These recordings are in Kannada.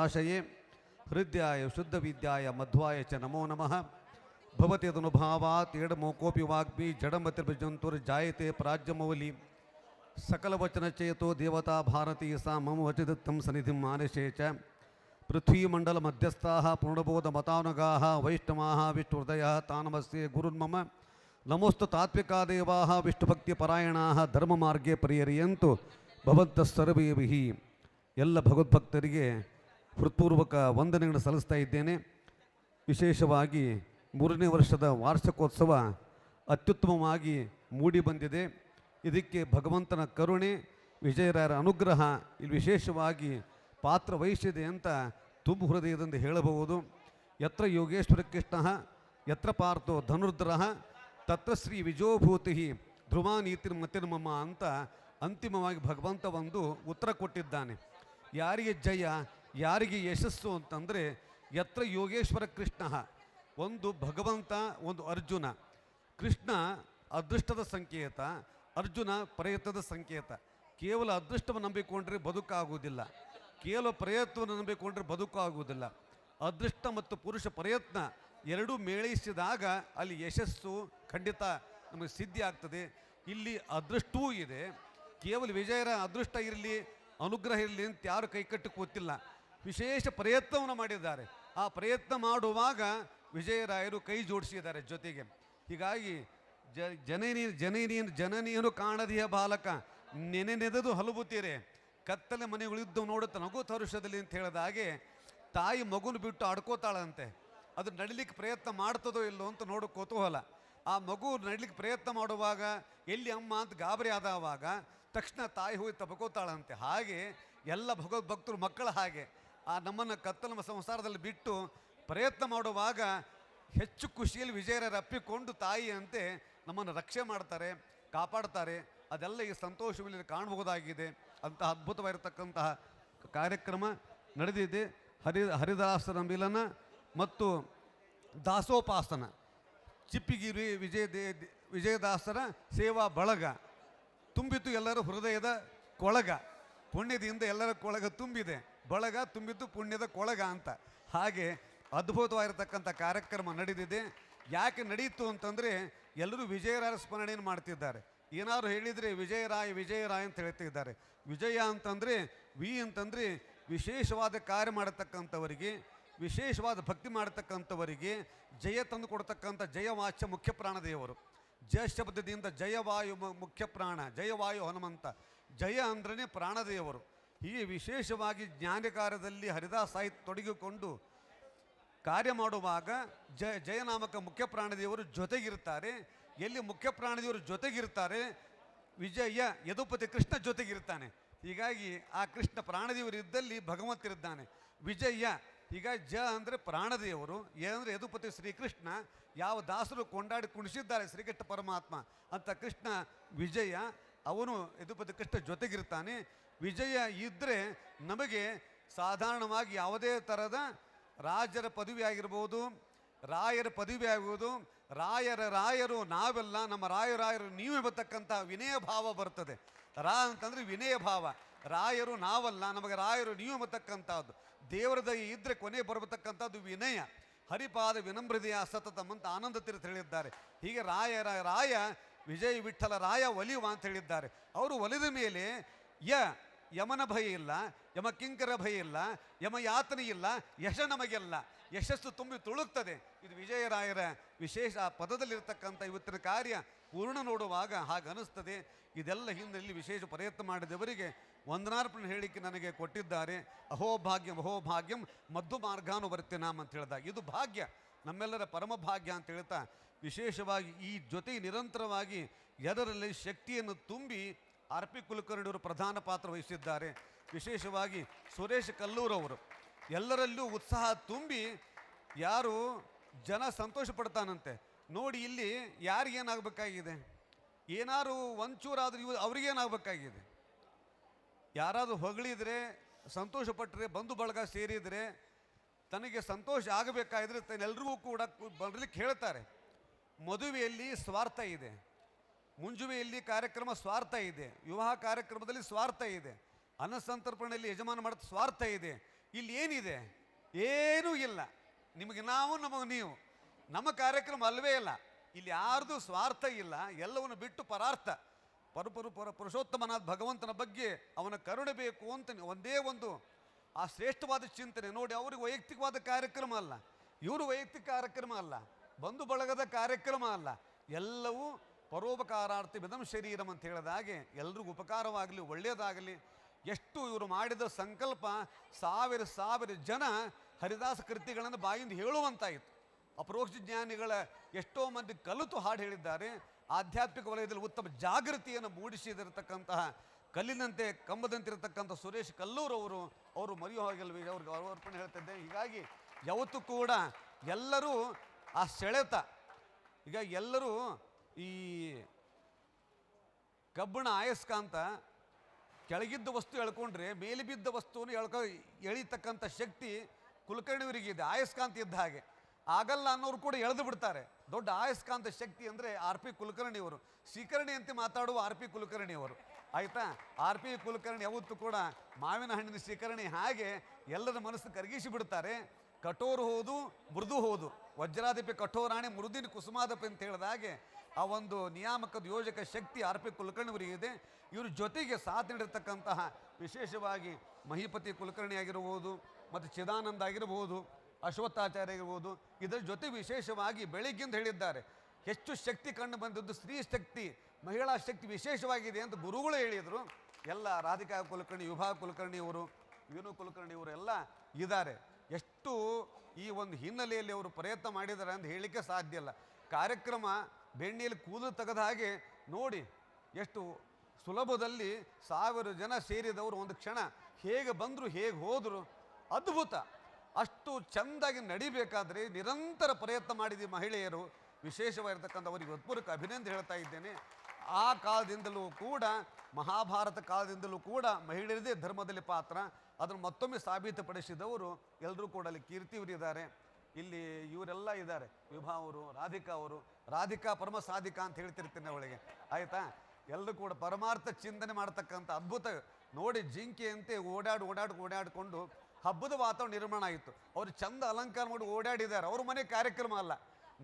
आशये हृद्याय शुद्धविद्याय मध्वाय च नमो नमः। भवति तदनुभावात् एडमोकोऽपि वाग्मी जडमतिर्जन्तुर्जायते प्राज्यमौली सकलवचनचेतो देवता भारती सा मम वचिदत्तं सन्निधिं मानसे च। पृथ्वीमण्डलमध्यस्थाः पूर्णबोधमतानुगाः वैष्णवाः विष्णुहृदयाः तानमस्ये गुरुन्मम। नमोस्तु तात्विका देवाः विष्णुभक्तिपरायणाः धर्ममार्गे परिहरियन्तु भवन्तः सर्वैः। ಎಲ್ಲ ಭಗವದ್ಭಕ್ತರಿಗೆ ಹೃತ್ಪೂರ್ವಕ ವಂದನೆಗಳನ್ನು ಸಲ್ಲಿಸ್ತಾ ಇದ್ದೇನೆ. ವಿಶೇಷವಾಗಿ 3ನೇ ವರ್ಷದ ವಾರ್ಷಿಕೋತ್ಸವ ಅತ್ಯುತ್ತಮವಾಗಿ ಮೂಡಿ ಬಂದಿದೆ. ಇದಕ್ಕೆ ಭಗವಂತನ ಕರುಣೆ, ವಿಜಯರಾಯರ ಅನುಗ್ರಹ ಇಲ್ಲಿ ವಿಶೇಷವಾಗಿ ಪಾತ್ರ ವಹಿಸಿದೆ ಅಂತ ತುಂಬ ಹೃದಯದಿಂದ ಹೇಳಬಹುದು. ಯತ್ರ ಯೋಗೇಶ್ವರ ಕೃಷ್ಣ ಯತ್ರ ಪಾರ್ಥೋ ಧನುರ್ಧರಃ ತತ್ರ ಶ್ರೀ ವಿಜಯೋಭೂತಿ ಧ್ರುವ ನೀತಿರ್ಮತಿರ್ಮಮ ಅಂತ ಅಂತಿಮವಾಗಿ ಭಗವಂತ ಒಂದು ಉತ್ತರ ಕೊಟ್ಟಿದ್ದಾನೆ. ಯಾರಿಗೆ ಜಯ, ಯಾರಿಗೆ ಯಶಸ್ಸು ಅಂತಂದರೆ ಯತ್ರ ಯೋಗೇಶ್ವರ ಕೃಷ್ಣ, ಒಂದು ಭಗವಂತ, ಒಂದು ಅರ್ಜುನ. ಕೃಷ್ಣ ಅದೃಷ್ಟದ ಸಂಕೇತ, ಅರ್ಜುನ ಪ್ರಯತ್ನದ ಸಂಕೇತ. ಕೇವಲ ಅದೃಷ್ಟವನ್ನು ನಂಬಿಕೊಂಡ್ರೆ ಬದುಕಾಗುವುದಿಲ್ಲ, ಕೇವಲ ಪ್ರಯತ್ನವನ್ನು ನಂಬಿಕೊಂಡ್ರೆ ಬದುಕಾಗುವುದಿಲ್ಲ. ಅದೃಷ್ಟ ಮತ್ತು ಪುರುಷ ಪ್ರಯತ್ನ ಎರಡೂ ಮೇಳೈಸಿದಾಗ ಅಲ್ಲಿ ಯಶಸ್ಸು ಖಂಡಿತ ನಮಗೆ ಸಿದ್ಧಿ ಆಗ್ತದೆ. ಇಲ್ಲಿ ಅದೃಷ್ಟವೂ ಇದೆ. ಕೇವಲ ವಿಜಯರ ಅದೃಷ್ಟ ಇರಲಿ, ಅನುಗ್ರಹ ಇರಲಿ ಅಂತ ಯಾರು ಕೈಕಟ್ಟು ಕೂತಿಲ್ಲ. ವಿಶೇಷ ಪ್ರಯತ್ನವನ್ನು ಮಾಡಿದ್ದಾರೆ. ಆ ಪ್ರಯತ್ನ ಮಾಡುವಾಗ ವಿಜಯರಾಯರು ಕೈ ಜೋಡಿಸಿದ್ದಾರೆ ಜೊತೆಗೆ. ಹೀಗಾಗಿ ಜನನಿಯನ್ನು ಕಾಣದಿಯ ಬಾಲಕ ನೆನೆನೆದದು ಹಲಬುತ್ತೀರೆ ಕತ್ತಲೆ ಮನೆಗಳಿದ್ದು ನೋಡುತ್ತ ನಗು ತರುಷದಲ್ಲಿ ಅಂತ ಹೇಳಿದ ಹಾಗೆ ತಾಯಿ ಮಗುನ ಬಿಟ್ಟು ಆಡ್ಕೋತಾಳಂತೆ. ಅದು ನಡಿಲಿಕ್ಕೆ ಪ್ರಯತ್ನ ಮಾಡ್ತದೋ ಇಲ್ಲೋ ಅಂತ ನೋಡೋ ಕುತೂಹಲ. ಆ ಮಗು ನಡಿಲಿಕ್ಕೆ ಪ್ರಯತ್ನ ಮಾಡುವಾಗ ಎಲ್ಲಿ ಅಮ್ಮ ಅಂತ ಗಾಬರಿ ಆದವಾಗ ತಕ್ಷಣ ತಾಯಿ ಹೋಗಿ ತಬ್ಕೋತಾಳಂತೆ. ಹಾಗೆ ಎಲ್ಲ ಭಗವದ್ಭಕ್ತರು ಮಕ್ಕಳ ಹಾಗೆ ಆ ನಮ್ಮನ್ನು ಕತ್ತಲ ಸಂಸಾರದಲ್ಲಿ ಬಿಟ್ಟು ಪ್ರಯತ್ನ ಮಾಡುವಾಗ ಹೆಚ್ಚು ಖುಷಿಯಲ್ಲಿ ವಿಜಯರ ಅಪ್ಪಿಕೊಂಡು ತಾಯಿಯಂತೆ ನಮ್ಮನ್ನು ರಕ್ಷೆ ಮಾಡ್ತಾರೆ, ಕಾಪಾಡ್ತಾರೆ. ಅದೆಲ್ಲ ಈ ಸಂತೋಷದಲ್ಲಿ ಕಾಣಬಹುದಾಗಿದೆ. ಅಂತಹ ಅದ್ಭುತವಾಗಿರ್ತಕ್ಕಂತಹ ಕಾರ್ಯಕ್ರಮ ನಡೆದಿದೆ. ಹರಿದಾಸರ ಮಿಲನ ಮತ್ತು ದಾಸೋಪಾಸನ, ಚಿಪ್ಪಿಗಿರಿ ವಿಜಯದಾಸರ ಸೇವಾ ಬಳಗ ತುಂಬಿತು ಎಲ್ಲರ ಹೃದಯದ ಕೊಳಗ. ಪುಣ್ಯದಿಂದ ಎಲ್ಲರ ಕೊಳಗ ತುಂಬಿದೆ, ಬಳಗ ತುಂಬಿತು ಪುಣ್ಯದ ಕೊಳಗ ಅಂತ. ಹಾಗೆ ಅದ್ಭುತವಾಗಿರ್ತಕ್ಕಂಥ ಕಾರ್ಯಕ್ರಮ ನಡೆದಿದೆ. ಯಾಕೆ ನಡೀತು ಅಂತಂದರೆ ಎಲ್ಲರೂ ವಿಜಯರಾಯ ಸ್ಮರಣೆಯನ್ನು ಮಾಡ್ತಿದ್ದಾರೆ. ಏನಾದ್ರು ಹೇಳಿದರೆ ವಿಜಯರಾಯ ವಿಜಯರಾಯ ಅಂತ ಹೇಳ್ತಿದ್ದಾರೆ. ವಿಜಯ ಅಂತಂದರೆ ಅಂತಂದರೆ ವಿಶೇಷವಾದ ಕಾರ್ಯ ಮಾಡತಕ್ಕಂಥವರಿಗೆ, ವಿಶೇಷವಾದ ಭಕ್ತಿ ಮಾಡತಕ್ಕಂಥವರಿಗೆ ಜಯ ತಂದು ಕೊಡ್ತಕ್ಕಂಥ ಜಯವಾಚ್ಯ ಮುಖ್ಯ ಪ್ರಾಣದೇವರು. ಜಯ ಶಬ್ದದಿಂದ ಜಯವಾಯು ಮುಖ್ಯ ಪ್ರಾಣ, ಜಯವಾಯು ಹನುಮಂತ. ಜಯ ಅಂದ್ರೇ ಪ್ರಾಣದೇವರು. ಹೀಗೆ ವಿಶೇಷವಾಗಿ ಜ್ಞಾನಕಾರ್ಯದಲ್ಲಿ ಹರಿದಾಸ ಸಾಹಿತ್ಯ ತೊಡಗಿಕೊಂಡು ಕಾರ್ಯ ಮಾಡುವಾಗ ಜಯನಾಮಕ ಮುಖ್ಯ ಪ್ರಾಣದೇವರು ಜೊತೆಗಿರ್ತಾರೆ. ಎಲ್ಲಿ ಮುಖ್ಯ ಪ್ರಾಣದೇವರು ಜೊತೆಗಿರ್ತಾರೆ, ವಿಜಯ ಯದುಪತಿ ಕೃಷ್ಣ ಜೊತೆಗಿರ್ತಾನೆ. ಹೀಗಾಗಿ ಆ ಕೃಷ್ಣ ಪ್ರಾಣದೇವರು ಇದ್ದಲ್ಲಿ ಭಗವಂತರಿದ್ದಾನೆ. ವಿಜಯ ಹೀಗಾಗಿ ಜ ಅಂದರೆ ಪ್ರಾಣದೇವರು, ಅಂದರೆ ಯದುಪತಿ ಶ್ರೀಕೃಷ್ಣ. ಯಾವ ದಾಸರು ಕೊಂಡಾಡಿ ಕುಣಿಸಿದ್ದಾರೆ ಶ್ರೀಕೃಷ್ಣ ಪರಮಾತ್ಮ ಅಂತ ಕೃಷ್ಣ ವಿಜಯ, ಅವನು ಯದುಪತಿ ಕೃಷ್ಣ ಜೊತೆಗಿರ್ತಾನೆ. ವಿಜಯ ಇದ್ದರೆ ನಮಗೆ ಸಾಧಾರಣವಾಗಿ ಯಾವುದೇ ಥರದ ರಾಜರ ಪದವಿ ಆಗಿರ್ಬೋದು, ರಾಯರ ಪದವಿ ಆಗ್ಬೋದು, ರಾಯರು ನಾವೆಲ್ಲ, ನಮ್ಮ ರಾಯರು ನೀವು ಎಂಬತಕ್ಕಂಥ ವಿನಯ ಭಾವ ಬರ್ತದೆ. ಅಂತಂದರೆ ವಿನಯ ಭಾವ. ರಾಯರು ನಾವಲ್ಲ, ನಮಗೆ ರಾಯರು ನೀವು ಎಂಬತಕ್ಕಂಥದ್ದು. ದೇವರ ದಯೆ ಇದ್ದರೆ ಕೊನೆ ಬರತಕ್ಕಂಥದ್ದು ವಿನಯ. ಹರಿಪಾದ ವಿನಮ್ರತೆಯ ಸತತಂ ಅಂತ ಆನಂದ ತೀರ್ಥ ಹೇಳಿದ್ದಾರೆ. ಹೀಗೆ ರಾಯ ವಿಜಯ ವಿಠಲ ರಾಯ ಒಲಿಯುವ ಅಂತ ಹೇಳಿದ್ದಾರೆ. ಅವರು ಒಲಿದ ಮೇಲೆ ಯಮನ ಭಯ ಇಲ್ಲ, ಯಮ ಕಿಂಕರ ಭಯ ಇಲ್ಲ, ಯಮ ಯಾತನೆ ಇಲ್ಲ, ಯಶ ನಮಗೆಲ್ಲ, ಯಶಸ್ಸು ತುಂಬಿ ತುಳುಕ್ತದೆ. ಇದು ವಿಜಯರಾಯರ ವಿಶೇಷ ಪದದಲ್ಲಿರ್ತಕ್ಕಂಥ ಇವತ್ತಿನ ಕಾರ್ಯ ಪೂರ್ಣ ನೋಡುವಾಗ ಹಾಗೆ ಅನಿಸ್ತದೆ. ಇದೆಲ್ಲ ಹಿನ್ನೆಲೆಯಲ್ಲಿ ವಿಶೇಷ ಪ್ರಯತ್ನ ಮಾಡಿದವರಿಗೆ ವಂದನಾರ್ಪಣೆ ಹೇಳಿಕೆ ನನಗೆ ಕೊಟ್ಟಿದ್ದಾರೆ. ಅಹೋಭಾಗ್ಯಂ ಅಹೋಭಾಗ್ಯಂ ಮದ್ದು ಮಾರ್ಗಾನುವರ್ತಿನಾಮ್ ಅಂತ ಹೇಳಿದಾಗ ಇದು ಭಾಗ್ಯ, ನಮ್ಮೆಲ್ಲರ ಪರಮ ಭಾಗ್ಯ ಅಂತ ಹೇಳ್ತಾ ವಿಶೇಷವಾಗಿ ಈ ಜೊತೆ ನಿರಂತರವಾಗಿ ಎಲ್ಲರಲ್ಲಿ ಶಕ್ತಿಯನ್ನು ತುಂಬಿ ಆರ್.ಪಿ. ಕುಲಕರ್ಣಿಯವರು ಪ್ರಧಾನ ಪಾತ್ರ ವಹಿಸಿದ್ದಾರೆ. ವಿಶೇಷವಾಗಿ ಸುರೇಶ್ ಕಲ್ಲೂರವರು ಎಲ್ಲರಲ್ಲೂ ಉತ್ಸಾಹ ತುಂಬಿ ಯಾರು ಜನ ಸಂತೋಷ ಪಡ್ತಾನಂತೆ ನೋಡಿ. ಇಲ್ಲಿ ಯಾರಿಗೇನಾಗಬೇಕಾಗಿದೆ, ಏನಾದ್ರು ಒಂಚೂರಾದರೂ ಅವ್ರಿಗೇನಾಗಬೇಕಾಗಿದೆ. ಯಾರಾದರೂ ಹೊಗಳಿದರೆ, ಸಂತೋಷಪಟ್ಟರೆ, ಬಂಧು ಬಳಗ ಸೇರಿದರೆ ತನಗೆ ಸಂತೋಷ ಆಗಬೇಕಾದ್ರೆ ತನ್ನೆಲ್ಲರಿಗೂ ಕೂಡ ಬರಲಿಕ್ಕೆ ಹೇಳ್ತಾರೆ. ಮದುವೆಯಲ್ಲಿ ಸ್ವಾರ್ಥ ಇದೆ, ಮುಂಜುವೆಯಲ್ಲಿ ಕಾರ್ಯಕ್ರಮ ಸ್ವಾರ್ಥ ಇದೆ, ವಿವಾಹ ಕಾರ್ಯಕ್ರಮದಲ್ಲಿ ಸ್ವಾರ್ಥ ಇದೆ, ಅನ್ನಸಂತರ್ಪಣೆಯಲ್ಲಿ ಯಜಮಾನ ಮಾಡೋದು ಸ್ವಾರ್ಥ ಇದೆ. ಇಲ್ಲಿ ಏನಿದೆ? ಏನೂ ಇಲ್ಲ. ನಿಮಗೆ ನಾವು, ನಮಗೆ ನೀವು. ನಮ್ಮ ಕಾರ್ಯಕ್ರಮ ಅಲ್ವೇ ಇಲ್ಲ. ಇಲ್ಲಿ ಯಾರ್ದು ಸ್ವಾರ್ಥ ಇಲ್ಲ, ಎಲ್ಲವನ್ನು ಬಿಟ್ಟು ಪರಾರ್ಥ. ಪುರುಷೋತ್ತಮನಾದ ಭಗವಂತನ ಬಗ್ಗೆ ಅವನ ಕರುಣೆ ಬೇಕು ಅಂತ ಒಂದೇ ಒಂದು ಆ ಶ್ರೇಷ್ಠವಾದ ಚಿಂತನೆ ನೋಡಿ. ಅವ್ರಿಗೆ ವೈಯಕ್ತಿಕವಾದ ಕಾರ್ಯಕ್ರಮ ಅಲ್ಲ, ಇವರು ವೈಯಕ್ತಿಕ ಕಾರ್ಯಕ್ರಮ ಅಲ್ಲ, ಬಂಧು ಬಳಗದ ಕಾರ್ಯಕ್ರಮ ಅಲ್ಲ, ಎಲ್ಲವೂ ಪರೋಪಕಾರಾರ್ಥಿ ವಿಧಂ ಶರೀರಂ ಅಂತ ಹೇಳಿದ ಹಾಗೆ ಎಲ್ರಿಗೂ ಉಪಕಾರವಾಗಲಿ, ಒಳ್ಳೆಯದಾಗಲಿ. ಎಷ್ಟು ಇವರು ಮಾಡಿದ ಸಂಕಲ್ಪ ಸಾವಿರ ಸಾವಿರ ಜನ ಹರಿದಾಸ ಕೃತಿಗಳನ್ನು ಬಾಯಿಂದ ಹೇಳುವಂತಾಯಿತು. ಅಪರೋಕ್ಷ ಜ್ಞಾನಿಗಳ ಎಷ್ಟೋ ಮಂದಿ ಕಲಿತು ಹಾಡು ಹೇಳಿದ್ದಾರೆ. ಆಧ್ಯಾತ್ಮಿಕ ವಲಯದಲ್ಲಿ ಉತ್ತಮ ಜಾಗೃತಿಯನ್ನು ಮೂಡಿಸಿದಿರತಕ್ಕಂತಹ ಕಲ್ಲಿನಂತೆ ಕಂಬದಂತಿರತಕ್ಕಂಥ ಸುರೇಶ್ ಕಲ್ಲೂರವರು, ಅವರು ಮರೆಯೋ ಹಾಗೆಲ್ವಿ, ಅವ್ರಿಗೆ ಅರ್ಪಣೆ ಹೇಳ್ತಿದ್ದೆ. ಹೀಗಾಗಿ ಯಾವತ್ತೂ ಕೂಡ ಎಲ್ಲರೂ ಆ ಸೆಳೆತ, ಈಗ ಎಲ್ಲರೂ ಈ ಕಬ್ಬಿಣ ಅಯಸ್ಕಾಂತ ಕೆಳಗಿದ್ದ ವಸ್ತು ಎಳ್ಕೊಂಡ್ರೆ ಮೇಲೆ ಬಿದ್ದ ವಸ್ತುವನ್ನು ಎಳಿತಕ್ಕಂಥ ಶಕ್ತಿ ಕುಲಕರ್ಣಿಯವರಿಗಿದೆ, ಅಯಸ್ಕಾಂತ ಇದ್ದ ಹಾಗೆ. ಆಗಲ್ಲ ಅನ್ನೋರು ಕೂಡ ಎಳೆದು ಬಿಡ್ತಾರೆ. ದೊಡ್ಡ ಅಯಸ್ಕಾಂತ ಶಕ್ತಿ ಅಂದರೆ ಆರ್ ಪಿ ಕುಲಕರ್ಣಿಯವರು. ಶ್ರೀಕರ್ಣಿ ಅಂತ ಮಾತಾಡುವ ಆರ್ ಪಿ ಕುಲಕರ್ಣಿಯವರು, ಆಯಿತಾ? ಆರ್ ಪಿ ಕುಲಕರ್ಣಿ ಯಾವತ್ತೂ ಕೂಡ ಮಾವಿನ ಹಣ್ಣಿನ ಶ್ರೀಕರ್ಣಿ ಹಾಗೆ ಎಲ್ಲರ ಮನಸ್ಸು ಕರಗಿಸಿ ಬಿಡ್ತಾರೆ. ಕಠೋರ ಹೋದು ಮೃದು ಹೋದು, ವಜ್ರಾಧಿಪಿ ಕಠೋರಾಣಿ ಮೃದಿನ ಕುಸುಮಾದಪಿ ಅಂತ ಹೇಳಿದ ಹಾಗೆ ಆ ಒಂದು ನಿಯಾಮಕದ ಯೋಜಕ ಶಕ್ತಿ ಆರ್ ಪಿ ಕುಲಕರ್ಣಿಯವರಿಗಿದೆ. ಇವ್ರ ಜೊತೆಗೆ ಸಾಥ್ ನೀಡಿರ್ತಕ್ಕಂತಹ ವಿಶೇಷವಾಗಿ ಮಹಿಪತಿ ಕುಲಕರ್ಣಿ ಆಗಿರ್ಬೋದು, ಮತ್ತು ಚಿದಾನಂದ ಆಗಿರ್ಬೋದು, ಅಶ್ವತ್ಥಾಚಾರ್ಯ ಆಗಿರ್ಬೋದು. ಇದರ ಜೊತೆ ವಿಶೇಷವಾಗಿ ಬೆಳಿಗ್ಗಿಂದ ಹೇಳಿದ್ದಾರೆ, ಹೆಚ್ಚು ಶಕ್ತಿ ಕಂಡು ಬಂದದ್ದು ಸ್ತ್ರೀ ಶಕ್ತಿ, ಮಹಿಳಾ ಶಕ್ತಿ ವಿಶೇಷವಾಗಿದೆ ಅಂತ ಗುರುಗಳು ಹೇಳಿದರು. ಎಲ್ಲ ರಾಧಿಕಾ ಕುಲಕರ್ಣಿ, ವಿಭಾ ಕುಲಕರ್ಣಿಯವರು, ವಿನು ಕುಲಕರ್ಣಿಯವರು ಎಲ್ಲ ಇದ್ದಾರೆ. ಎಷ್ಟು ಈ ಒಂದು ಹಿನ್ನೆಲೆಯಲ್ಲಿ ಅವರು ಪ್ರಯತ್ನ ಮಾಡಿದ್ದಾರೆ ಅಂತ ಹೇಳಲಿಕ್ಕೆ ಸಾಧ್ಯ ಇಲ್ಲ. ಕಾರ್ಯಕ್ರಮ ಬೆಣ್ಣೆಯಲ್ಲಿ ಕೂದಲು ತೆಗೆದ ಹಾಗೆ ನೋಡಿ, ಎಷ್ಟು ಸುಲಭದಲ್ಲಿ ಸಾವಿರ ಜನ ಸೇರಿದವರು ಒಂದು ಕ್ಷಣ ಹೇಗೆ ಬಂದರು, ಹೇಗೆ ಹೋದರು, ಅದ್ಭುತ. ಅಷ್ಟು ಚೆಂದಾಗಿ ನಡಿಬೇಕಾದ್ರೆ ನಿರಂತರ ಪ್ರಯತ್ನ ಮಾಡಿದ ಮಹಿಳೆಯರು, ವಿಶೇಷವಾಗಿರ್ತಕ್ಕಂಥ ಅವರಿಗೆ ಹೃತ್ಪೂರ್ವಕ ಅಭಿನಂದನೆ ಹೇಳ್ತಾ ಇದ್ದೇನೆ. ಆ ಕಾಲದಿಂದಲೂ ಕೂಡ, ಮಹಾಭಾರತ ಕಾಲದಿಂದಲೂ ಕೂಡ ಮಹಿಳೆಯರದೇ ಧರ್ಮದಲ್ಲಿ ಪಾತ್ರ, ಅದನ್ನು ಮತ್ತೊಮ್ಮೆ ಸಾಬೀತುಪಡಿಸಿದವರು ಎಲ್ಲರೂ ಕೂಡ ಅಲ್ಲಿ ಕೀರ್ತಿಯವರಿದ್ದಾರೆ. ಇಲ್ಲಿ ಇವರೆಲ್ಲ ಇದ್ದಾರೆ, ವಿಭಾ ಅವರು, ರಾಧಿಕಾ ಅವರು. ರಾಧಿಕಾ ಪರಮ ಸಾಧಿಕಾ ಅಂತ ಹೇಳ್ತಿರ್ತೀನಿ ಅವಳಿಗೆ, ಆಯಿತಾ? ಎಲ್ಲರೂ ಕೂಡ ಪರಮಾರ್ಥ ಚಿಂತನೆ ಮಾಡ್ತಕ್ಕಂಥ ಅದ್ಭುತ ನೋಡಿ. ಜಿಂಕೆಯಂತೆ ಓಡಾಡಿಕೊಂಡು ಹಬ್ಬದ ವಾತಾವರಣ ನಿರ್ಮಾಣ ಆಯಿತು. ಅವರು ಚಂದ ಅಲಂಕಾರ ಮಾಡಿ ಓಡಾಡಿದ್ದಾರೆ. ಅವ್ರ ಮನೆ ಕಾರ್ಯಕ್ರಮ ಅಲ್ಲ,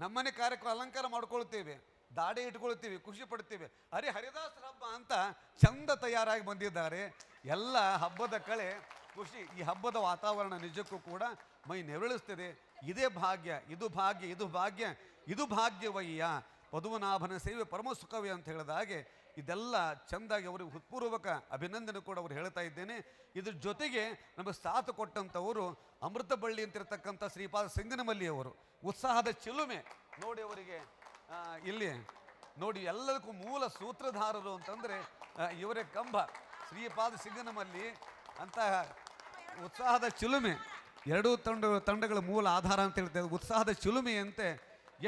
ನಮ್ಮನೆ ಕಾರ್ಯಕ್ರಮ ಅಲಂಕಾರ ಮಾಡ್ಕೊಳ್ತೇವೆ, ದಾಡಿ ಇಟ್ಕೊಳ್ತೀವಿ, ಖುಷಿ ಪಡ್ತೀವಿ. ಅರೆ ಹರಿದಾಸರ ಹಬ್ಬ ಅಂತ ಚಂದ ತಯಾರಾಗಿ ಬಂದಿದ್ದಾರೆ. ಎಲ್ಲ ಹಬ್ಬದ ಕಳೆ ಖುಷಿ. ಈ ಹಬ್ಬದ ವಾತಾವರಣ ನಿಜಕ್ಕೂ ಕೂಡ ಮೈ ನೆರಳಿಸ್ತದೆ. ಇದೇ ಭಾಗ್ಯ, ಇದು ಭಾಗ್ಯ, ಇದು ಭಾಗ್ಯ, ಇದು ಭಾಗ್ಯವಯ್ಯ, ಪದುಮನಾಭನ ಸೇವೆ ಪರಮ ಸುಖವೇ ಅಂತ ಹೇಳಿದ ಹಾಗೆ ಇದೆಲ್ಲ ಚೆಂದಾಗಿ ಅವರಿಗೆ ಹೃತ್ಪೂರ್ವಕ ಅಭಿನಂದನೆ ಕೂಡ ಅವರು ಹೇಳ್ತಾ ಇದ್ದೇನೆ. ಇದ್ರ ಜೊತೆಗೆ ನಮಗೆ ಸಾಥ್ ಕೊಟ್ಟಂಥವರು ಅಮೃತ ಬಳ್ಳಿ ಅಂತಿರತಕ್ಕಂಥ ಶ್ರೀಪಾದ ಸಿಂಗನಮಲ್ಲಿಯವರು. ಉತ್ಸಾಹದ ಚಿಲುಮೆ ನೋಡಿ ಅವರಿಗೆ. ಇಲ್ಲಿ ನೋಡಿ, ಎಲ್ಲದಕ್ಕೂ ಮೂಲ ಸೂತ್ರಧಾರರು ಅಂತಂದರೆ ಇವರೇ ಕಂಬ ಶ್ರೀಪಾದ ಸಿಂಗನಮಲ್ಲಿ ಅಂತ. ಉತ್ಸಾಹದ ಚಿಲುಮೆ ಎರಡೂ ತಂಡಗಳ ಮೂಲ ಆಧಾರ ಅಂತ ಹೇಳ್ತೇವೆ. ಉತ್ಸಾಹದ ಚಿಲುಮೆಯಂತೆ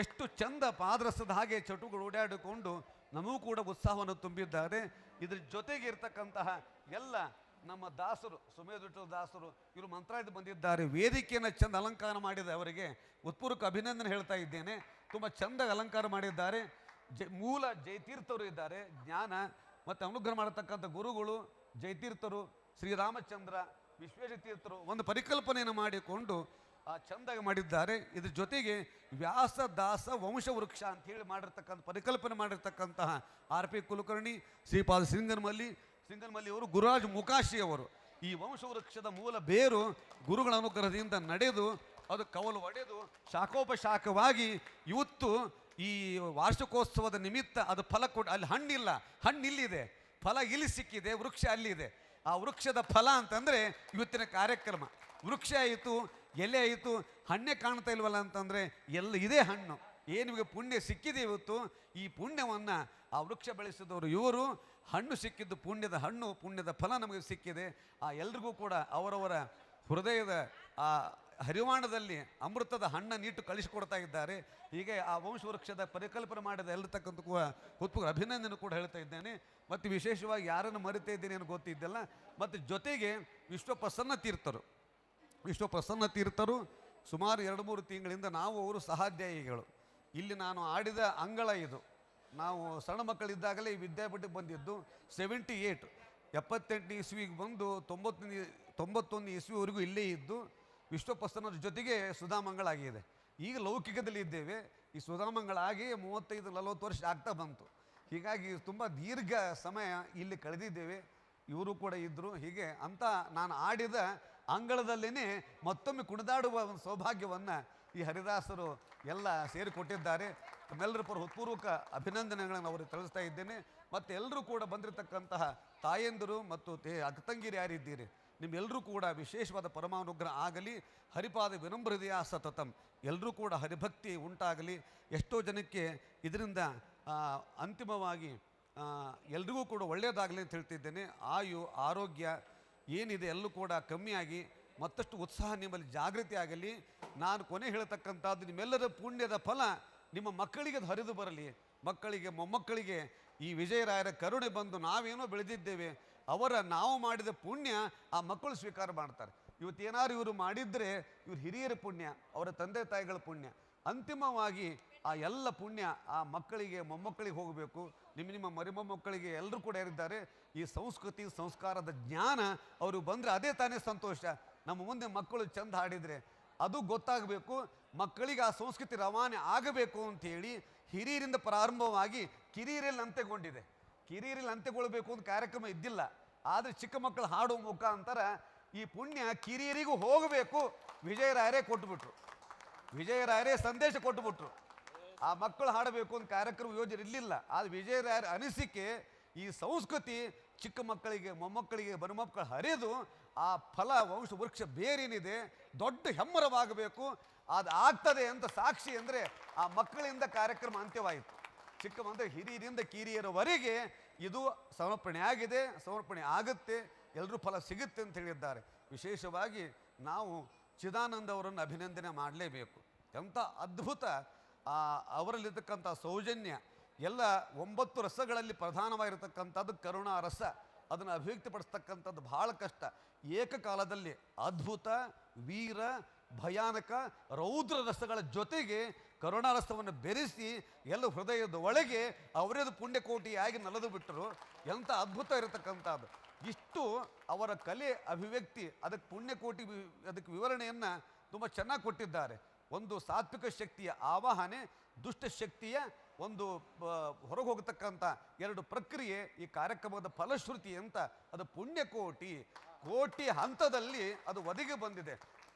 ಎಷ್ಟು ಚಂದ ಪಾದರಸದ ಹಾಗೆ ಚಟುಗಳು ಓಡಾಡಿಕೊಂಡು ನಮಗೂ ಕೂಡ ಉತ್ಸಾಹವನ್ನು ತುಂಬಿದ್ದಾರೆ. ಇದ್ರ ಜೊತೆಗೆ ಇರ್ತಕ್ಕಂತಹ ಎಲ್ಲ ನಮ್ಮ ದಾಸರು, ಸುಮೇಧುಟ್ಟದ ದಾಸರು, ಇವರು ಮಂತ್ರಾಲಯದ ಬಂದಿದ್ದಾರೆ. ವೇದಿಕೆಯನ್ನು ಚಂದ ಅಲಂಕಾರ ಮಾಡಿದ ಅವರಿಗೆ ಉತ್ಪೂರ್ವಕ ಅಭಿನಂದನೆ ಹೇಳ್ತಾ ಇದ್ದೇನೆ. ತುಂಬ ಚಂದ ಅಲಂಕಾರ ಮಾಡಿದ್ದಾರೆ. ಮೂಲ ಜಯತೀರ್ಥರು ಇದ್ದಾರೆ, ಜ್ಞಾನ ಮತ್ತು ಅನುಗ್ರಹ ಮಾಡತಕ್ಕಂಥ ಗುರುಗಳು ಜಯತೀರ್ಥರು, ಶ್ರೀರಾಮಚಂದ್ರ, ವಿಶ್ವೇಶತೀರ್ಥರು ಒಂದು ಪರಿಕಲ್ಪನೆಯನ್ನು ಮಾಡಿಕೊಂಡು ಚಂದಾಗಿ ಮಾಡಿದ್ದಾರೆ. ಇದ್ರ ಜೊತೆಗೆ ವ್ಯಾಸದಾಸ ವಂಶವೃಕ್ಷ ಅಂತ ಹೇಳಿ ಮಾಡಿರ್ತಕ್ಕಂಥ ಪರಿಕಲ್ಪನೆ ಮಾಡಿರ್ತಕ್ಕಂತಹ ಆರ್ ಪಿ ಕುಲಕರ್ಣಿ, ಶ್ರೀಪಾದ ಸಿಂಗನಮಲ್ಲಿ ಅವರು, ಗುರುರಾಜ್ ಮುಕಾಶಿಯವರು. ಈ ವಂಶವೃಕ್ಷದ ಮೂಲ ಬೇರು ಗುರುಗಳ ಅನುಗ್ರಹದಿಂದ ನಡೆದು ಅದು ಕವಲು ಒಡೆದು ಶಾಖೋಪಶಾಖವಾಗಿ ಇವತ್ತು ಈ ವಾರ್ಷಿಕೋತ್ಸವದ ನಿಮಿತ್ತ ಅದು ಫಲ ಕೊಟ್ಟು, ಅಲ್ಲಿ ಹಣ್ಣಿಲ್ಲ, ಹಣ್ಣಿಲ್ಲಿದೆ, ಫಲ ಇಲ್ಲಿ ಸಿಕ್ಕಿದೆ, ವೃಕ್ಷ ಅಲ್ಲಿದೆ. ಆ ವೃಕ್ಷದ ಫಲ ಅಂತಂದರೆ ಇವತ್ತಿನ ಕಾರ್ಯಕ್ರಮ. ವೃಕ್ಷ ಆಯಿತು, ಎಲೆ ಆಯಿತು, ಹಣ್ಣೆ ಕಾಣ್ತಾ ಇಲ್ವಲ್ಲ ಅಂತಂದರೆ ಎಲ್ಲ ಇದೇ ಹಣ್ಣು. ಏನು ನಿಮಗೆ ಪುಣ್ಯ ಸಿಕ್ಕಿದೆ ಇವತ್ತು, ಈ ಪುಣ್ಯವನ್ನು ಆ ವೃಕ್ಷ ಬೆಳೆಸಿದವರು ಇವರು. ಹಣ್ಣು ಸಿಕ್ಕಿದ್ದು ಪುಣ್ಯದ ಹಣ್ಣು, ಪುಣ್ಯದ ಫಲ ನಮಗೆ ಸಿಕ್ಕಿದೆ. ಆ ಎಲ್ರಿಗೂ ಕೂಡ ಅವರವರ ಹೃದಯದ ಆ ಹರಿವಾಣದಲ್ಲಿ ಅಮೃತದ ಹಣ್ಣನ್ನಿಟ್ಟು ಕಳಿಸಿಕೊಡ್ತಾ ಇದ್ದಾರೆ. ಹೀಗೆ ಆ ವಂಶವೃಕ್ಷದ ಪರಿಕಲ್ಪನೆ ಮಾಡಿದ ಎಲ್ಲತಕ್ಕಂಥ ಹುತ್ತು ಅಭಿನಂದನೆ ಕೂಡ ಹೇಳ್ತಾ ಇದ್ದೇನೆ. ಮತ್ತು ವಿಶೇಷವಾಗಿ ಯಾರನ್ನು ಮರಿತಾ ಇದ್ದೇನೆ ಏನು ಗೊತ್ತಿದ್ದಲ್ಲ. ಮತ್ತು ಜೊತೆಗೆ ವಿಶ್ವಪ್ರಸನ್ನ ತೀರ್ಥರು ಸುಮಾರು 2-3 ತಿಂಗಳಿಂದ ನಾವು ಅವರು ಸಹಾಧ್ಯಾಯಿಗಳು. ಇಲ್ಲಿ ನಾನು ಆಡಿದ ಅಂಗಳ ಇದು. ನಾವು ಸಣ್ಣ ಮಕ್ಕಳಿದ್ದಾಗಲೇ ಈ ವಿದ್ಯಾಪೀಠಕ್ಕೆ ಬಂದಿದ್ದು 78. 78ನೇ ಇಸ್ವಿಗೆ ಬಂದು 91 ಇಸ್ವಿವರೆಗೂ ಇಲ್ಲೇ ಇದ್ದು ವಿಶ್ವಪ್ರಸನ್ನರ ಜೊತೆಗೆ ಸುಧಾಮಂಗಳಾಗಿದೆ. ಈಗ ಲೌಕಿಕದಲ್ಲಿ ಇದ್ದೇವೆ. ಈ ಸುಧಾಮಂಗಳಾಗಿ 35-40 ವರ್ಷ ಆಗ್ತಾ ಬಂತು. ಹೀಗಾಗಿ ತುಂಬ ದೀರ್ಘ ಸಮಯ ಇಲ್ಲಿ ಕಳೆದಿದ್ದೇವೆ. ಇವರು ಕೂಡ ಇದ್ದರು. ಹೀಗೆ ಅಂತ ನಾನು ಆಡಿದ ಅಂಗಳದಲ್ಲೇ ಮತ್ತೊಮ್ಮೆ ಕುಣಿದಾಡುವ ಒಂದು ಸೌಭಾಗ್ಯವನ್ನು ಈ ಹರಿದಾಸರು ಎಲ್ಲ ಸೇರಿಕೊಟ್ಟಿದ್ದಾರೆ. ತಮ್ಮೆಲ್ಲರ ಪರ ಹೃತ್ಪೂರ್ವಕ ಅಭಿನಂದನೆಗಳನ್ನು ಅವರಿಗೆ ತಿಳಿಸ್ತಾ ಇದ್ದೇನೆ. ಮತ್ತು ಎಲ್ಲರೂ ಕೂಡ ಬಂದಿರತಕ್ಕಂತಹ ತಾಯಂದಿರು ಮತ್ತು ಅಕ್ಕತಂಗಿರು ಯಾರಿದ್ದೀರಿ, ನಿಮ್ಮೆಲ್ಲರೂ ಕೂಡ ವಿಶೇಷವಾದ ಪರಮಾನುಗ್ರಹ ಆಗಲಿ. ಹರಿಪಾದ ವಿನಮ್ರ ಹೃದಯ ಸತತಂ, ಎಲ್ಲರೂ ಕೂಡ ಹರಿಭಕ್ತಿ ಉಂಟಾಗಲಿ. ಎಷ್ಟೋ ಜನಕ್ಕೆ ಇದರಿಂದ ಅಂತಿಮವಾಗಿ ಎಲ್ರಿಗೂ ಕೂಡ ಒಳ್ಳೆಯದಾಗಲಿ ಅಂತ ಹೇಳ್ತಿದ್ದೇನೆ. ಆಯು ಆರೋಗ್ಯ ಏನಿದೆ ಎಲ್ಲೂ ಕೂಡ ಕಮ್ಮಿಯಾಗಿ ಮತ್ತಷ್ಟು ಉತ್ಸಾಹ ನಿಮ್ಮಲ್ಲಿ ಜಾಗೃತಿ ಆಗಲಿ. ನಾನು ಕೊನೆ ಹೇಳ್ತಕ್ಕಂಥದ್ದು, ನಿಮ್ಮೆಲ್ಲರ ಪುಣ್ಯದ ಫಲ ನಿಮ್ಮ ಮಕ್ಕಳಿಗೆ ಅದು ಹರಿದು ಬರಲಿ. ಮಕ್ಕಳಿಗೆ ಮೊಮ್ಮಕ್ಕಳಿಗೆ ಈ ವಿಜಯರಾಯರ ಕರುಣೆ ಬಂದು ನಾವೇನೋ ಬೆಳೆದಿದ್ದೇವೆ, ನಾವು ಮಾಡಿದ ಪುಣ್ಯ ಆ ಮಕ್ಕಳು ಸ್ವೀಕಾರ ಮಾಡ್ತಾರೆ. ಇವತ್ತೇನಾದ್ರು ಇವರು ಮಾಡಿದರೆ ಇವ್ರ ಹಿರಿಯರ ಪುಣ್ಯ, ಅವರ ತಂದೆ ತಾಯಿಗಳ ಪುಣ್ಯ. ಅಂತಿಮವಾಗಿ ಆ ಎಲ್ಲ ಪುಣ್ಯ ಆ ಮಕ್ಕಳಿಗೆ ಮೊಮ್ಮಕ್ಕಳಿಗೆ ಹೋಗಬೇಕು. ನಿಮ್ಮ ಮರಿಮೊಮ್ಮಕ್ಕಳಿಗೆ ಎಲ್ಲರೂ ಕೂಡ ಯಾರಿದ್ದಾರೆ ಈ ಸಂಸ್ಕೃತಿ ಸಂಸ್ಕಾರದ ಜ್ಞಾನ ಅವರು ಬಂದರೆ ಅದೇ ತಾನೇ ಸಂತೋಷ. ನಮ್ಮ ಮುಂದೆ ಮಕ್ಕಳು ಚಂದ ಹಾಡಿದರೆ ಅದು ಗೊತ್ತಾಗಬೇಕು. ಮಕ್ಕಳಿಗೆ ಆ ಸಂಸ್ಕೃತಿ ರವಾನೆ ಆಗಬೇಕು ಅಂಥೇಳಿ ಹಿರಿಯರಿಂದ ಪ್ರಾರಂಭವಾಗಿ ಕಿರಿಯರಲ್ಲಿ ಅಂತ್ಯಗೊಂಡಿದೆ. ಕಿರಿಯರಲ್ಲಿ ಅಂತ್ಯಗೊಳ್ಳಬೇಕು ಅಂತ ಕಾರ್ಯಕ್ರಮ ಇದ್ದಿಲ್ಲ. ಆದರೆ ಚಿಕ್ಕ ಮಕ್ಕಳು ಹಾಡುವ ಮುಖಾಂತರ ಈ ಪುಣ್ಯ ಕಿರಿಯರಿಗೂ ಹೋಗಬೇಕು. ವಿಜಯರಾಯರೇ ಕೊಟ್ಟುಬಿಟ್ರು, ವಿಜಯರಾಯರೇ ಸಂದೇಶ ಕೊಟ್ಟುಬಿಟ್ರು. ಆ ಮಕ್ಕಳು ಹಾಡಬೇಕು ಅಂತ ಕಾರ್ಯಕ್ರಮ ಯೋಜನೆ ಇರಲಿಲ್ಲ. ಆದರೆ ವಿಜಯರಾಯರ ಅನಿಸಿಕೆ ಈ ಸಂಸ್ಕೃತಿ ಚಿಕ್ಕ ಮಕ್ಕಳಿಗೆ ಮೊಮ್ಮಕ್ಕಳಿಗೆ ಮರಿಮಕ್ಕಳು ಹರಿದು ಆ ಫಲ ವಂಶ ವೃಕ್ಷ ಬೇರೇನಿದೆ ದೊಡ್ಡ ಹೆಮ್ಮರವಾಗಬೇಕು. ಅದು ಆಗ್ತದೆ ಅಂತ ಸಾಕ್ಷಿ ಅಂದರೆ ಆ ಮಕ್ಕಳಿಂದ ಕಾರ್ಯಕ್ರಮ ಅಂತ್ಯವಾಯಿತು. ಚಿಕ್ಕ ಅಂದರೆ ಹಿರಿಯರಿಂದ ಕಿರಿಯರವರೆಗೆ ಇದು ಸಮರ್ಪಣೆ ಆಗಿದೆ, ಸಮರ್ಪಣೆ ಆಗುತ್ತೆ, ಎಲ್ಲರೂ ಫಲ ಸಿಗುತ್ತೆ ಅಂತ ಹೇಳಿದ್ದಾರೆ. ವಿಶೇಷವಾಗಿ ನಾವು ಚಿದಾನಂದ ಅವರನ್ನು ಅಭಿನಂದನೆ ಮಾಡಲೇಬೇಕು. ಎಂಥ ಅದ್ಭುತ ಅವರಲ್ಲಿರ್ತಕ್ಕಂಥ ಸೌಜನ್ಯ. ಎಲ್ಲ 9 ರಸಗಳಲ್ಲಿ ಪ್ರಧಾನವಾಗಿರ್ತಕ್ಕಂಥದ್ದು ಕರುಣಾ ರಸ. ಅದನ್ನು ಅಭಿವ್ಯಕ್ತಿಪಡಿಸ್ತಕ್ಕಂಥದ್ದು ಭಾಳ ಕಷ್ಟ. ಏಕಕಾಲದಲ್ಲಿ ಅದ್ಭುತ, ವೀರ, ಭಯಾನಕ, ರೌದ್ರ ರಸಗಳ ಜೊತೆಗೆ ಕರುಣಾರಸವನ್ನು ಬೆರೆಸಿ ಎಲ್ಲ ಹೃದಯದ ಒಳಗೆ ಅವರೇದು ಪುಣ್ಯಕೋಟಿಯಾಗಿ ನಲದು ಬಿಟ್ಟರು. ಎಂಥ ಅದ್ಭುತ ಇರತಕ್ಕಂಥದ್ದು. ಇಷ್ಟು ಅವರ ಕಲೆ ಅಭಿವ್ಯಕ್ತಿ, ಅದಕ್ಕೆ ಪುಣ್ಯಕೋಟಿ ಅದಕ್ಕೆ ವಿವರಣೆಯನ್ನು ತುಂಬ ಚೆನ್ನಾಗಿ ಕೊಟ್ಟಿದ್ದಾರೆ. ಒಂದು ಸಾತ್ವಿಕ ಶಕ್ತಿಯ ಆವಾಹನೆ, ದುಷ್ಟಶಕ್ತಿಯ ಒಂದು ಹೊರಗೆ ಹೋಗತಕ್ಕಂಥ 2 ಪ್ರಕ್ರಿಯೆ ಈ ಕಾರ್ಯಕ್ರಮದ ಫಲಶ್ರುತಿ ಅಂತ. ಅದು ಪುಣ್ಯಕೋಟಿ ಕೋಟಿ ಹಂತದಲ್ಲಿ ಅದು ಒದಗಿ ಬಂದಿದೆ.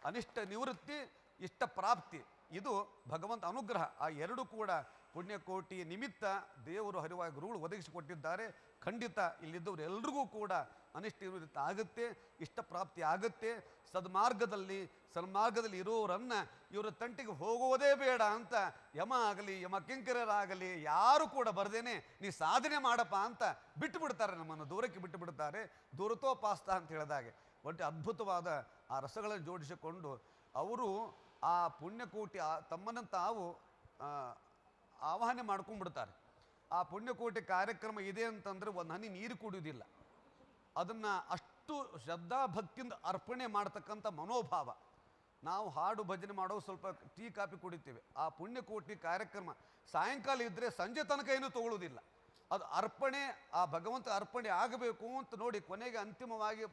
ಅನಿಷ್ಟ ನಿವೃತ್ತಿ, ಇಷ್ಟ ಪ್ರಾಪ್ತಿ, ಇದು ಭಗವಂತ ಅನುಗ್ರಹ. ಆ 2 ಕೂಡ ಪುಣ್ಯಕೋಟಿ ನಿಮಿತ್ತ ದೇವರು ಹರಿವಾಯ ಗುರುಗಳು ಒದಗಿಸಿಕೊಟ್ಟಿದ್ದಾರೆ. ಖಂಡಿತ ಇಲ್ಲಿದ್ದವರು ಎಲ್ರಿಗೂ ಕೂಡ ಅನಿಷ್ಟ ನಿವೃತ್ತಿ ಆಗುತ್ತೆ, ಇಷ್ಟ ಪ್ರಾಪ್ತಿ ಆಗುತ್ತೆ. ಸನ್ಮಾರ್ಗದಲ್ಲಿ ಇರೋರನ್ನು ಇವರ ತಂಟಿಗೆ ಹೋಗುವುದೇ ಬೇಡ ಅಂತ ಯಮ ಆಗಲಿ ಯಮ ಕಿಂಕರರಾಗಲಿ ಯಾರು ಕೂಡ ಬರ್ದೇನೆ ನೀ ಸಾಧನೆ ಮಾಡಪ್ಪ ಅಂತ ಬಿಟ್ಟು ಬಿಡ್ತಾರೆ, ನಮ್ಮನ್ನು ದೂರಕ್ಕೆ ಬಿಟ್ಟು ಬಿಡ್ತಾರೆ. ದೂರತೋಪಾಸ್ತ ಅಂತ ಹೇಳಿದಾಗೆ ಒಟ್ಟು ಅದ್ಭುತವಾದ ಆ ರಸಗಳನ್ನು ಜೋಡಿಸಿಕೊಂಡು ಅವರು ಆ ಪುಣ್ಯಕೋಟಿ ತಮ್ಮನ್ನು ತಾವು ಆವಾಹನೆ ಮಾಡ್ಕೊಂಡ್ಬಿಡ್ತಾರೆ. ಆ ಪುಣ್ಯಕೋಟಿ ಕಾರ್ಯಕ್ರಮ ಇದೆ ಅಂತಂದರೆ ಒಂದು ಹನಿ ನೀರು ಕುಡಿಯೋದಿಲ್ಲ. ಅದನ್ನು ಅಷ್ಟು ಶ್ರದ್ಧಾಭಕ್ತಿಯಿಂದ ಅರ್ಪಣೆ ಮಾಡ್ತಕ್ಕಂಥ ಮನೋಭಾವ. ನಾವು ಹಾಡು ಭಜನೆ ಮಾಡೋ ಸ್ವಲ್ಪ ಟೀ ಕಾಫಿ ಕುಡಿತೀವಿ. ಆ ಪುಣ್ಯಕೋಟಿ ಕಾರ್ಯಕ್ರಮ ಸಾಯಂಕಾಲ ಇದ್ದರೆ ಸಂಜೆ ತನಕ ಏನೂ ತಗೊಳ್ಳೋದಿಲ್ಲ. ಅದು ಅರ್ಪಣೆ, ಆ ಭಗವಂತ ಅರ್ಪಣೆ ಆಗಬೇಕು ಅಂತ ನೋಡಿ ಕೊನೆಗೆ ಅಂತಿಮವಾಗಿ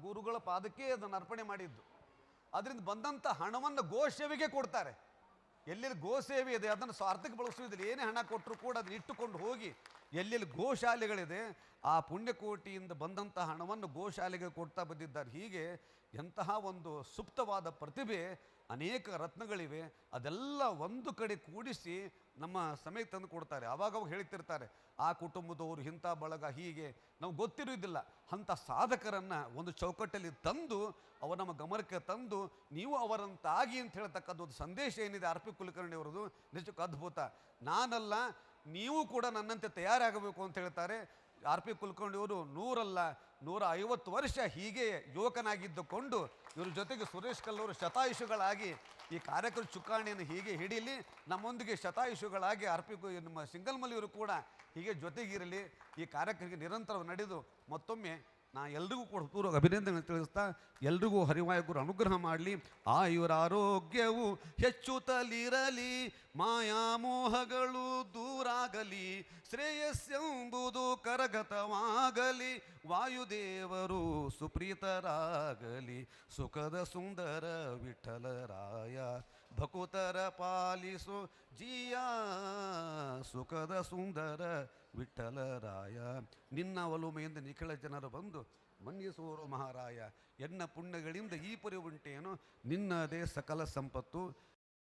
ಗುರುಗಳ ಪಾದಕ್ಕೆ ಅದನ್ನು ಅರ್ಪಣೆ ಮಾಡಿದ್ದು. ಅದರಿಂದ ಬಂದಂಥ ಹಣವನ್ನು ಗೋಸೇವೆಗೆ ಕೊಡ್ತಾರೆ. ಎಲ್ಲೆಲ್ಲಿ ಗೋಸೇವೆ ಇದೆ ಅದನ್ನು ಸ್ವಾರ್ಥಕ್ಕೆ ಬಳಸುವುದಿಲ್ಲ. ಏನೇ ಹಣ ಕೊಟ್ಟರು ಕೂಡ ಅದನ್ನು ಇಟ್ಟುಕೊಂಡು ಹೋಗಿ ಎಲ್ಲೆಲ್ಲಿ ಗೋಶಾಲೆಗಳಿದೆ ಆ ಪುಣ್ಯಕೋಟಿಯಿಂದ ಬಂದಂಥ ಹಣವನ್ನು ಗೋಶಾಲೆಗೆ ಕೊಡ್ತಾ ಬಂದಿದ್ದಾರೆ. ಹೀಗೆ ಎಂತಹ ಒಂದು ಸುಪ್ತವಾದ ಪ್ರತಿಭೆ, ಅನೇಕ ರತ್ನಗಳಿವೆ. ಅದೆಲ್ಲ ಒಂದು ಕಡೆ ಕೂಡಿಸಿ ನಮ್ಮ ಸಮಯಕ್ಕೆ ತಂದು ಕೊಡ್ತಾರೆ. ಆವಾಗ ಹೇಳ್ತಿರ್ತಾರೆ ಆ ಕುಟುಂಬದವರು ಇಂಥ ಬಳಗ, ಹೀಗೆ ನಾವು ಗೊತ್ತಿರೋದಿಲ್ಲ. ಅಂಥ ಸಾಧಕರನ್ನು ಒಂದು ಚೌಕಟ್ಟಲ್ಲಿ ತಂದು ಅವರು ನಮ್ಮ ಗಮನಕ್ಕೆ ತಂದು ನೀವು ಅವರಂತಾಗಿ ಅಂತ ಹೇಳ್ತಕ್ಕಂಥ ಒಂದು ಸಂದೇಶ ಏನಿದೆ ಆರ್ ಪಿ ಕುಲಕರ್ಣಿ ಅವರದು ನಿಜಕ್ಕೂ ಅದ್ಭುತ. ನಾನಲ್ಲ, ನೀವು ಕೂಡ ನನ್ನಂತೆ ತಯಾರಾಗಬೇಕು ಅಂತ ಹೇಳ್ತಾರೆ. ಆರ್ ಪಿ ಕುಲಕರ್ಣಿಯವರು 100 ಅಲ್ಲ 150 ವರ್ಷ ಹೀಗೆ ಯುವಕನಾಗಿದ್ದುಕೊಂಡು ಇವ್ರ ಜೊತೆಗೆ ಸುರೇಶ್ ಕಲ್ಲವರು ಶತಾಯುಷುಗಳಾಗಿ ಈ ಕಾರ್ಯಕ್ರಮ ಚುಕ್ಕಾಣಿಯನ್ನು ಹೀಗೆ ಹಿಡೀಲಿ, ನಮ್ಮೊಂದಿಗೆ ಶತಾಯುಷುಗಳಾಗಿ ಆರ್ ಪಿ ನಮ್ಮ ಸಿಂಗಲ್ಮಲ್ಲಿಯವರು ಕೂಡ ಹೀಗೆ ಜೊತೆಗಿರಲಿ. ಈ ಕಾರ್ಯಕ್ರಮಕ್ಕೆ ನಿರಂತರ ನಡೆದು ಮತ್ತೊಮ್ಮೆ ನಾ ಎಲ್ರಿಗೂ ಕೂಡ ಪೂರ್ವಕ ಅಭಿನಂದನೆ ತಿಳಿಸ್ತಾ ಎಲ್ರಿಗೂ ಹರಿವಾಯ ಗುರು ಅನುಗ್ರಹ ಮಾಡಲಿ. ಆಯುರಾರೋಗ್ಯವು ಹೆಚ್ಚುತ್ತಲಿರಲಿ, ಮಾಯಾಮೋಹಗಳು ದೂರಾಗಲಿ, ಶ್ರೇಯಸ್ಸೆಂಬುದು ಕರಗತವಾಗಲಿ, ವಾಯುದೇವರು ಸುಪ್ರೀತರಾಗಲಿ, ಸುಖದ ಸುಂದರ ವಿಠಲರಾಯ ಭಕುತರ ಪಾಲಿಸು ಜಿಯ, ಸುಖದ ಸುಂದರ ವಿಠಲರಾಯ. ನಿನ್ನ ಒಲುಮೆಯಿಂದ ನಿಖಿಳ ಜನರು ಬಂದು ಮನ್ನಿಸುವರು ಮಹಾರಾಯ. ಎನ್ನ ಪುಣ್ಯಗಳಿಂದ ಈ ಪರಿ ಉಂಟೇನು, ನಿನ್ನದೇ ಸಕಲ ಸಂಪತ್ತು.